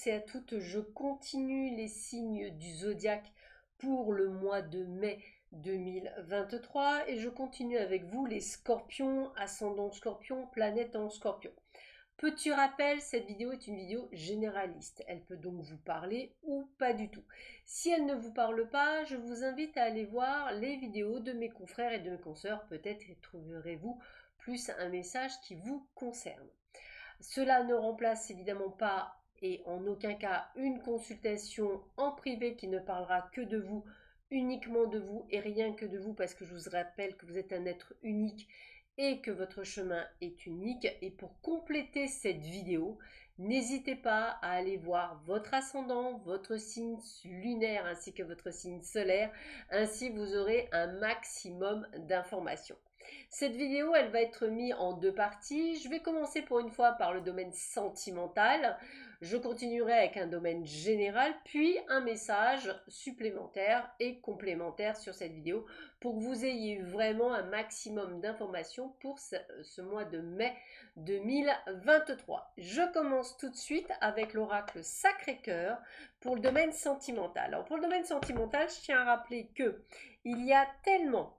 tous et à toutes, je continue les signes du zodiaque pour le mois de mai 2023 et je continue avec vous les scorpions, ascendant scorpion, planète en scorpion. Petit rappel, cette vidéo est une vidéo généraliste. Elle peut donc vous parler ou pas du tout. Si elle ne vous parle pas, je vous invite à aller voir les vidéos de mes confrères et de mes consoeurs. Peut-être trouverez-vous plus un message qui vous concerne. Cela ne remplace évidemment pas et en aucun cas une consultation en privé qui ne parlera que de vous, uniquement de vous et rien que de vous, parce que je vous rappelle que vous êtes un être unique et que votre chemin est unique. Et pour compléter cette vidéo, n'hésitez pas à aller voir votre ascendant, votre signe lunaire ainsi que votre signe solaire. Ainsi, vous aurez un maximum d'informations. Cette vidéo, elle va être mise en deux parties. Je vais commencer pour une fois par le domaine sentimental. Je continuerai avec un domaine général, puis un message supplémentaire et complémentaire sur cette vidéo pour que vous ayez vraiment un maximum d'informations pour ce mois de mai 2023. Je commence tout de suite avec l'oracle Sacré-Cœur pour le domaine sentimental. Alors pour le domaine sentimental, je tiens à rappeler que il y a tellement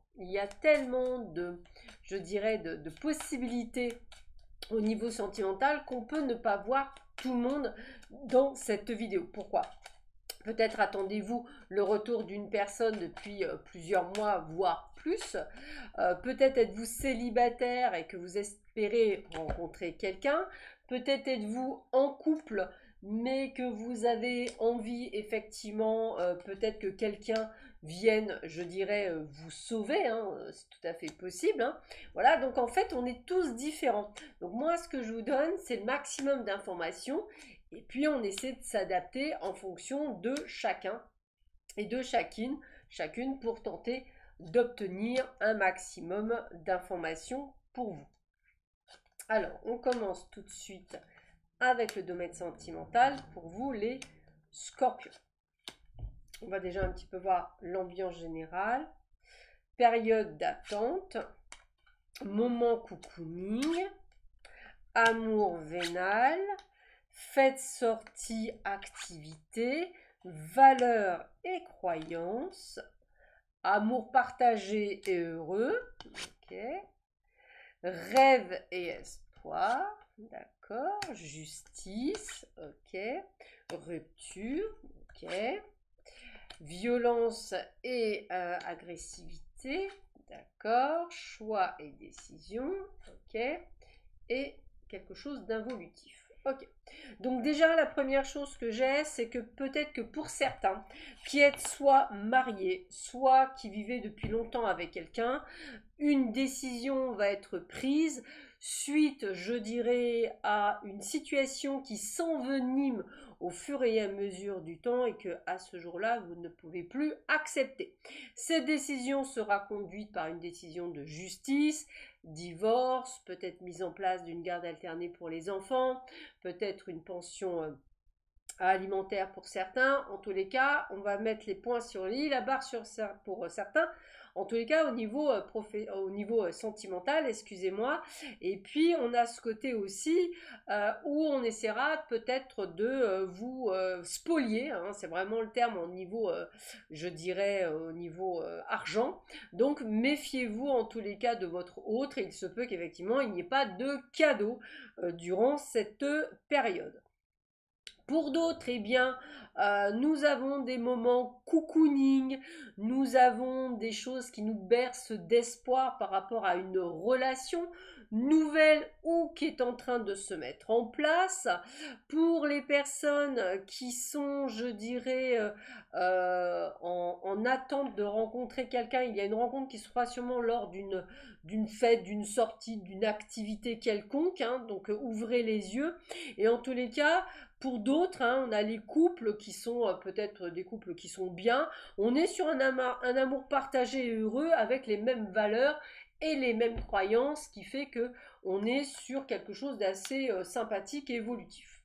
je dirais, de possibilités au niveau sentimental qu'on peut ne pas voir tout le monde dans cette vidéo. Pourquoi ? Peut-être attendez-vous le retour d'une personne depuis plusieurs mois, voire plus. Peut-être êtes-vous célibataire et que vous espérez rencontrer quelqu'un. Peut-être êtes-vous en couple, mais que vous avez envie effectivement, peut-être que quelqu'un vienne, je dirais, vous sauver. C'est tout à fait possible. Voilà, donc en fait, on est tous différents. Donc moi, ce que je vous donne, c'est le maximum d'informations. Et puis, on essaie de s'adapter en fonction de chacun et de chacune pour tenter d'obtenir un maximum d'informations pour vous. Alors, on commence tout de suite avec le domaine sentimental pour vous, les scorpions. On va déjà un petit peu voir l'ambiance générale. Période d'attente, moment cocooning, amour vénal, fête, sortie, activité, valeurs et croyances, amour partagé et heureux, okay. Rêve et espoir, d'accord, justice, ok, rupture, ok, violence et agressivité, d'accord, choix et décision, ok, et quelque chose d'involutif. Ok, donc déjà la première chose que j'ai, c'est que peut-être que pour certains qui êtes soit mariés, soit qui vivaient depuis longtemps avec quelqu'un, une décision va être prise suite, je dirais, à une situation qui s'envenime au fur et à mesure du temps et que à ce jour-là, vous ne pouvez plus accepter. Cette décision sera conduite par une décision de justice, divorce, peut-être mise en place d'une garde alternée pour les enfants, peut-être une pension alimentaire pour certains. En tous les cas, on va mettre les points sur les i, la barre pour certains. En tous les cas, au niveau sentimental, excusez-moi. Et puis, on a ce côté aussi où on essaiera peut-être de vous spolier. C'est vraiment le terme au niveau, je dirais, au niveau argent. Donc, méfiez-vous en tous les cas de votre autre. Il se peut qu'effectivement, il n'y ait pas de cadeau durant cette période. Pour d'autres, eh bien, nous avons des moments cocooning, nous avons des choses qui nous bercent d'espoir par rapport à une relation nouvelle ou qui est en train de se mettre en place. Pour les personnes qui sont, je dirais, en attente de rencontrer quelqu'un, il y a une rencontre qui se fera sûrement lors d'une fête, d'une sortie, d'une activité quelconque. Donc ouvrez les yeux. Et en tous les cas, pour d'autres, on a les couples qui sont peut-être des couples qui sont bien. On est sur un amour partagé et heureux avec les mêmes valeurs et les mêmes croyances, qui fait que on est sur quelque chose d'assez sympathique et évolutif.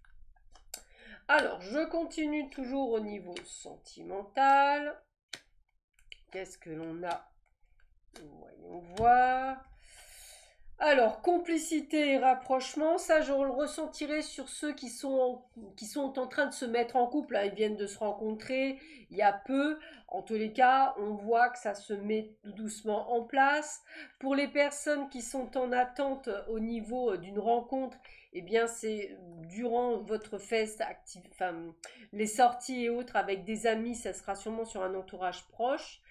Alors, je continue toujours au niveau sentimental. Qu'est-ce que l'on a? Voyons voir. Alors, complicité et rapprochement, ça je le ressentirai sur ceux qui sont en train de se mettre en couple, hein. Ils viennent de se rencontrer il y a peu. En tous les cas, on voit que ça se met tout doucement en place. Pour les personnes qui sont en attente au niveau d'une rencontre, eh bien c'est durant votre fête, enfin, les sorties et autres avec des amis, ça sera sûrement sur un entourage proche.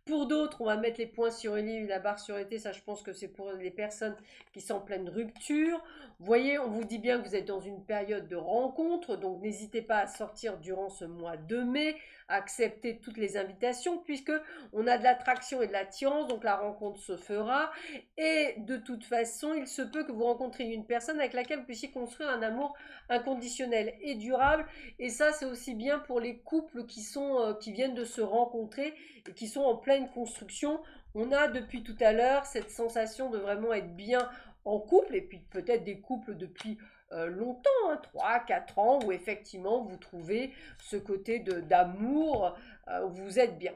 Pour d'autres, on va mettre les points sur les i, la barre sur les t, ça je pense que c'est pour les personnes qui sont en pleine rupture. Vous voyez, on vous dit bien que vous êtes dans une période de rencontre, donc n'hésitez pas à sortir durant ce mois de mai, à accepter toutes les invitations, puisque on a de l'attraction et de l'attirance, donc la rencontre se fera. Et de toute façon, il se peut que vous rencontriez une personne avec laquelle vous puissiez construire un amour inconditionnel et durable. Et ça, c'est aussi bien pour les couples qui viennent de se rencontrer et qui sont en pleine construction. On a depuis tout à l'heure cette sensation de vraiment être bien en couple, et puis peut-être des couples depuis longtemps, hein, 3-4 ans, où effectivement vous trouvez ce côté d'amour, où vous êtes bien.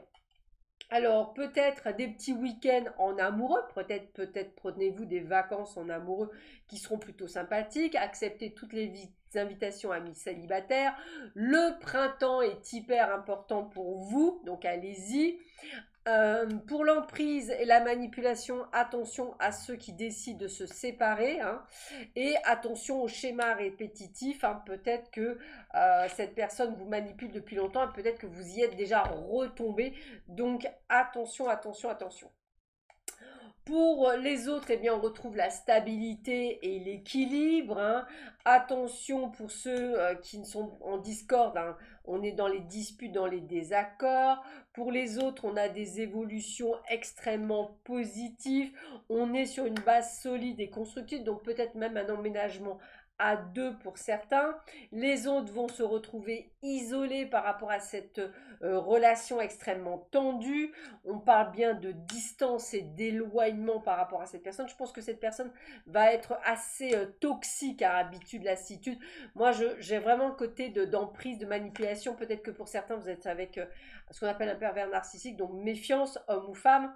Alors, peut-être des petits week-ends en amoureux, peut-être prenez-vous des vacances en amoureux qui seront plutôt sympathiques, acceptez toutes les invitations à amis célibataires. Le printemps est hyper important pour vous, donc allez-y. Pour l'emprise et la manipulation, attention à ceux qui décident de se séparer, hein, et attention aux schémas répétitifs, hein. Peut-être que cette personne vous manipule depuis longtemps et peut-être que vous y êtes déjà retombé. Donc attention, attention, attention. Pour les autres, eh bien, on retrouve la stabilité et l'équilibre, hein. Attention pour ceux qui sont en discorde, hein. On est dans les disputes, dans les désaccords. Pour les autres, on a des évolutions extrêmement positives. On est sur une base solide et constructive, donc peut-être même un emménagement à deux pour certains. Les autres vont se retrouver isolés par rapport à cette relation extrêmement tendue. On parle bien de distance et d'éloignement par rapport à cette personne. Je pense que cette personne va être assez toxique à habitude, lassitude. Moi, j'ai vraiment le côté d'emprise, de manipulation. Peut-être que pour certains, vous êtes avec ce qu'on appelle un pervers narcissique, donc méfiance, homme ou femme.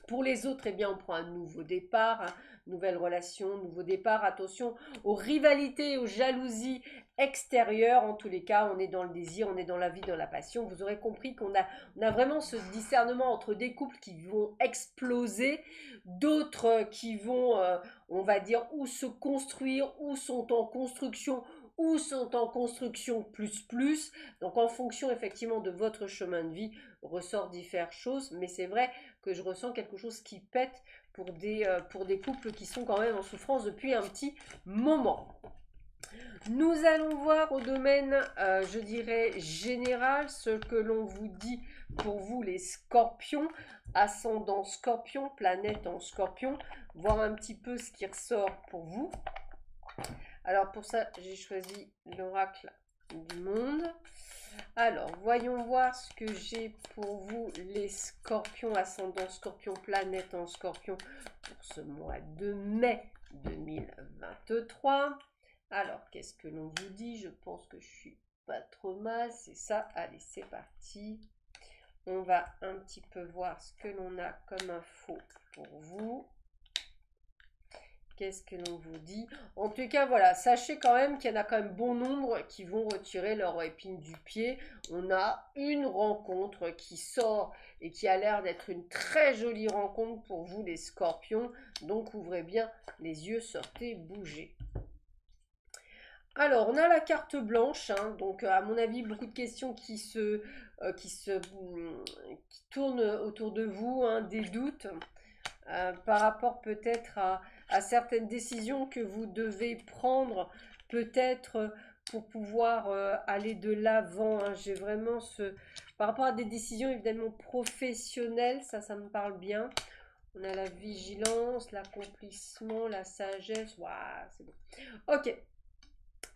Pour les autres, eh bien, on prend un nouveau départ, hein, nouvelle relation, nouveau départ. Attention aux rivalités, aux jalousies extérieures. En tous les cas, on est dans le désir, on est dans la vie, dans la passion. Vous aurez compris on a vraiment ce discernement entre des couples qui vont exploser, d'autres qui vont, on va dire, ou se construire, ou sont en construction, ou sont en construction plus plus. Donc en fonction effectivement de votre chemin de vie, ressort différentes choses. Mais c'est vrai que je ressens quelque chose qui pète pour des couples qui sont quand même en souffrance depuis un petit moment. Nous allons voir au domaine, je dirais, général, ce que l'on vous dit pour vous les scorpions, ascendant scorpion, planète en scorpion, voir un petit peu ce qui ressort pour vous. Alors pour ça, j'ai choisi l'oracle du monde. Alors, voyons voir ce que j'ai pour vous, les scorpions, ascendant scorpion, planète en scorpion, pour ce mois de mai 2023. Alors, qu'est-ce que l'on vous dit? Je pense que je suis pas trop mal, c'est ça. Allez, c'est parti. On va un petit peu voir ce que l'on a comme info pour vous. Qu'est-ce que l'on vous dit? En tout cas, voilà, sachez quand même qu'il y en a quand même bon nombre qui vont retirer leur épine du pied. On a une rencontre qui sort et qui a l'air d'être une très jolie rencontre pour vous les scorpions. Donc ouvrez bien les yeux, sortez, bougez. Alors, on a la carte blanche, hein, donc à mon avis, beaucoup de questions qui tournent autour de vous, hein, des doutes. Par rapport peut-être à certaines décisions que vous devez prendre, peut-être pour pouvoir aller de l'avant, hein. J'ai vraiment par rapport à des décisions évidemment professionnelles, ça me parle bien. On a la vigilance, l'accomplissement, la sagesse. Waouh, c'est bon. Ok.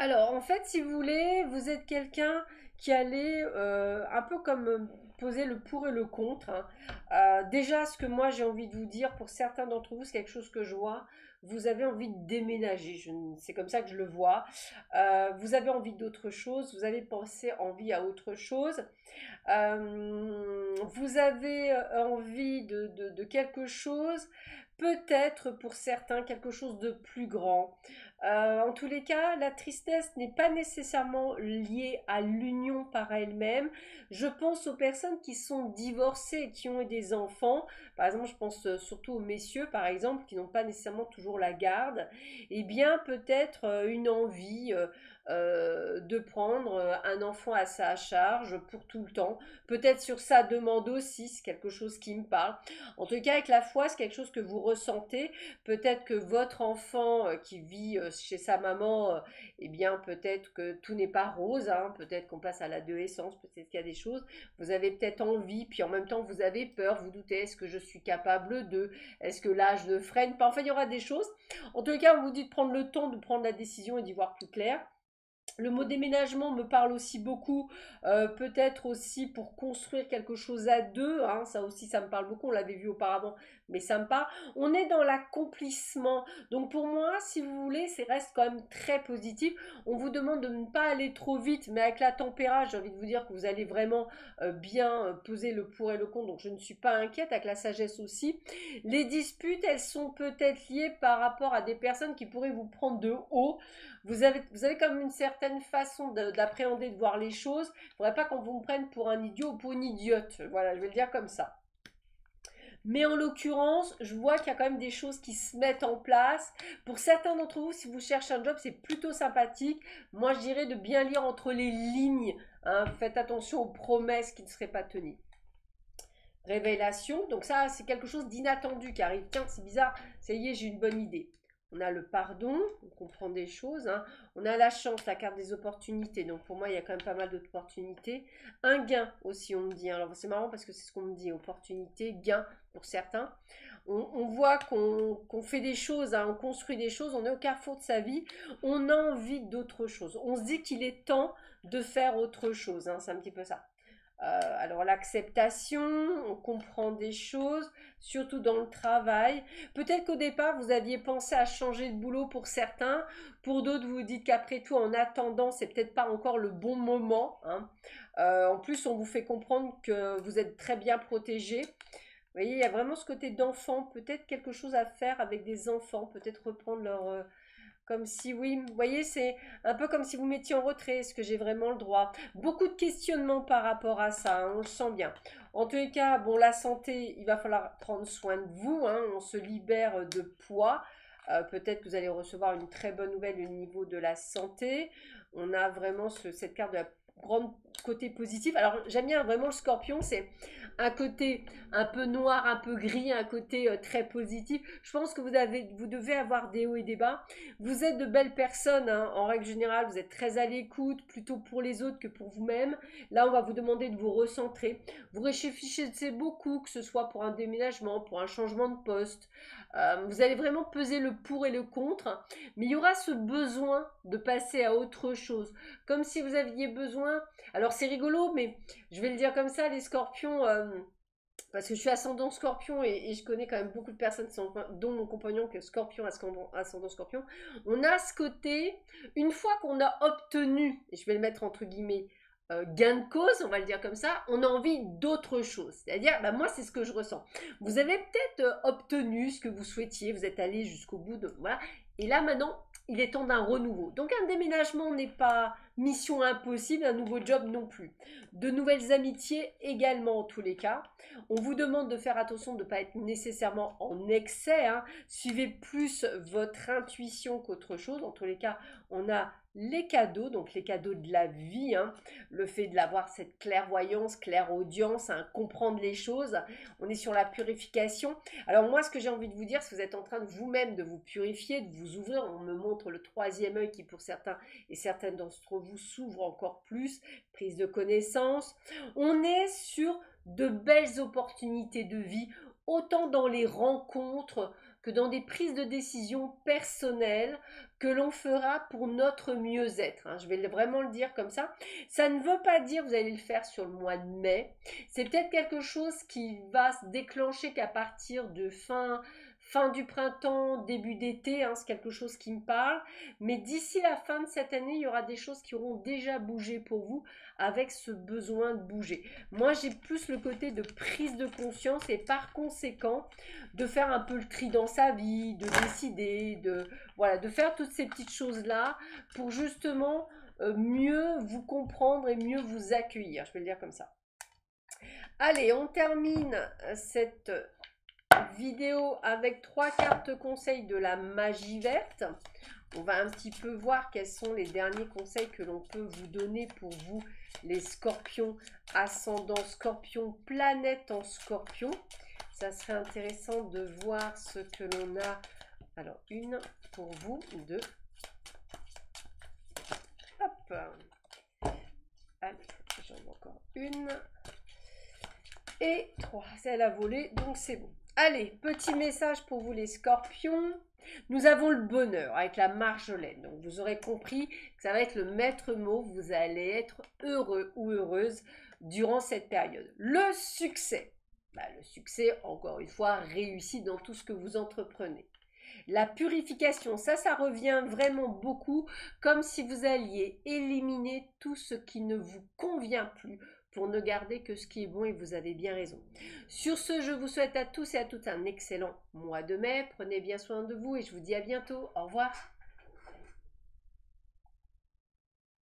Alors, en fait, si vous voulez, vous êtes quelqu'un qui allait un peu comme poser le pour et le contre, hein. Déjà, ce que moi j'ai envie de vous dire, pour certains d'entre vous, c'est quelque chose que je vois. vous avez envie de déménager, c'est comme ça que je le vois. Vous avez envie d'autre chose, vous avez pensé envie à autre chose. Vous avez envie de quelque chose, peut-être pour certains quelque chose de plus grand. En tous les cas, la tristesse n'est pas nécessairement liée à l'union par elle-même. Je pense aux personnes qui sont divorcées et qui ont eu des enfants. Par exemple, je pense surtout aux messieurs, par exemple, qui n'ont pas nécessairement toujours la garde. Eh bien, peut-être une envie de prendre un enfant à sa charge pour tout le temps. Peut-être sur sa demande aussi, c'est quelque chose qui me parle. En tout cas, avec la foi, c'est quelque chose que vous ressentez. Peut-être que votre enfant qui vit chez sa maman, eh bien, peut-être que tout n'est pas rose, hein. Peut-être qu'on passe à l'adolescence, peut-être qu'il y a des choses. Vous avez peut-être envie, puis en même temps, vous avez peur, vous doutez, est-ce que je suis capable de, est-ce que là, je ne freine pas. Enfin, il y aura des choses. En tout cas, on vous dit de prendre le temps de prendre la décision et d'y voir plus clair. Le mot déménagement me parle aussi beaucoup, peut-être aussi pour construire quelque chose à deux, hein, ça aussi ça me parle beaucoup, on l'avait vu auparavant, mais ça me parle. On est dans l'accomplissement, donc pour moi, si vous voulez, c'est reste quand même très positif. On vous demande de ne pas aller trop vite, mais avec la tempérance, j'ai envie de vous dire que vous allez vraiment bien peser le pour et le contre, donc je ne suis pas inquiète, avec la sagesse aussi. Les disputes, elles sont peut-être liées par rapport à des personnes qui pourraient vous prendre de haut. Vous avez comme une certaine façon d'appréhender, de voir les choses. Il ne faudrait pas qu'on vous prenne pour un idiot ou pour une idiote. Voilà, je vais le dire comme ça. Mais en l'occurrence, je vois qu'il y a quand même des choses qui se mettent en place. Pour certains d'entre vous, si vous cherchez un job, c'est plutôt sympathique. Moi, je dirais de bien lire entre les lignes, hein. Faites attention aux promesses qui ne seraient pas tenues. Révélation, donc ça, c'est quelque chose d'inattendu qui arrive. Tiens, c'est bizarre, ça y est, j'ai une bonne idée. On a le pardon, on comprend des choses, hein. On a la chance, la carte des opportunités. Donc pour moi, il y a quand même pas mal d'opportunités. Un gain aussi, on me dit. Alors c'est marrant parce que c'est ce qu'on me dit, opportunité, gain pour certains. On voit qu'on fait des choses, hein, on construit des choses, on est au carrefour de sa vie, on a envie d'autre chose. On se dit qu'il est temps de faire autre chose, hein, c'est un petit peu ça. Alors l'acceptation, on comprend des choses, surtout dans le travail. Peut-être qu'au départ, vous aviez pensé à changer de boulot pour certains. Pour d'autres, vous vous dites qu'après tout, en attendant, c'est peut-être pas encore le bon moment, hein. En plus, on vous fait comprendre que vous êtes très bien protégé. Vous voyez, il y a vraiment ce côté d'enfant, peut-être quelque chose à faire avec des enfants, peut-être reprendre comme si, oui, vous voyez, c'est un peu comme si vous mettiez en retrait. Est-ce que j'ai vraiment le droit? Beaucoup de questionnements par rapport à ça, hein, on le sent bien. En tous les cas, bon, la santé, il va falloir prendre soin de vous, hein, on se libère de poids. Peut-être que vous allez recevoir une très bonne nouvelle au niveau de la santé. On a vraiment cette carte de la grande côté positif. Alors, j'aime bien vraiment le scorpion, c'est un côté un peu noir, un peu gris, un côté très positif. Je pense que vous devez avoir des hauts et des bas. Vous êtes de belles personnes, hein, en règle générale, vous êtes très à l'écoute, plutôt pour les autres que pour vous-même. Là, on va vous demander de vous recentrer. Vous réfléchissez beaucoup, que ce soit pour un déménagement, pour un changement de poste. Vous allez vraiment peser le pour et le contre, mais il y aura ce besoin de passer à autre chose. Comme si vous aviez besoin. Alors, c'est rigolo, mais je vais le dire comme ça, les scorpions. Parce que je suis ascendant scorpion et je connais quand même beaucoup de personnes, dont mon compagnon, que scorpion, ascendant scorpion. On a ce côté, une fois qu'on a obtenu, et je vais le mettre entre guillemets, gain de cause, on va le dire comme ça, on a envie d'autre chose. C'est-à-dire, bah, moi, c'est ce que je ressens. Vous avez peut-être obtenu ce que vous souhaitiez, vous êtes allé jusqu'au bout de. Voilà. Et là, maintenant, il est temps d'un renouveau. Donc, un déménagement n'est pas mission impossible, un nouveau job non plus. De nouvelles amitiés également, en tous les cas. On vous demande de faire attention de ne pas être nécessairement en excès, hein. Suivez plus votre intuition qu'autre chose. En tous les cas, on a les cadeaux, donc les cadeaux de la vie, hein. Le fait de l'avoir, cette clairvoyance, clairaudience, hein, comprendre les choses. On est sur la purification. Alors moi, ce que j'ai envie de vous dire, si vous êtes en train de vous-même de vous purifier, de vous ouvrir, on me montre le troisième œil qui pour certains et certaines d'entre vous s'ouvre encore plus, prise de connaissance. On est sur de belles opportunités de vie, autant dans les rencontres que dans des prises de décision personnelles que l'on fera pour notre mieux-être, hein. Je vais vraiment le dire comme ça. Ça ne veut pas dire que vous allez le faire sur le mois de mai. C'est peut-être quelque chose qui va se déclencher qu'à partir de fin fin du printemps, début d'été, hein, c'est quelque chose qui me parle. Mais d'ici la fin de cette année, il y aura des choses qui auront déjà bougé pour vous avec ce besoin de bouger. Moi, j'ai plus le côté de prise de conscience et par conséquent, de faire un peu le tri dans sa vie, de décider, voilà, de faire toutes ces petites choses-là pour justement mieux vous comprendre et mieux vous accueillir. Je vais le dire comme ça. Allez, on termine cette vidéo avec 3 cartes conseils de la magie verte. On va un petit peu voir quels sont les derniers conseils que l'on peut vous donner pour vous, les scorpions, ascendant scorpion, planète en scorpion. Ça serait intéressant de voir ce que l'on a. Alors, une pour vous, deux. Hop. Allez, j'en ai encore une. Et 3, c'est la volée, donc c'est bon. Allez, petit message pour vous les scorpions. Nous avons le bonheur avec la marjolaine. Donc vous aurez compris que ça va être le maître mot. Vous allez être heureux ou heureuse durant cette période. Le succès. Le succès, encore une fois, réussi dans tout ce que vous entreprenez. La purification, ça revient vraiment beaucoup comme si vous alliez éliminer tout ce qui ne vous convient plus pour ne garder que ce qui est bon et vous avez bien raison. Sur ce, je vous souhaite à tous et à toutes un excellent mois de mai. Prenez bien soin de vous et je vous dis à bientôt. Au revoir.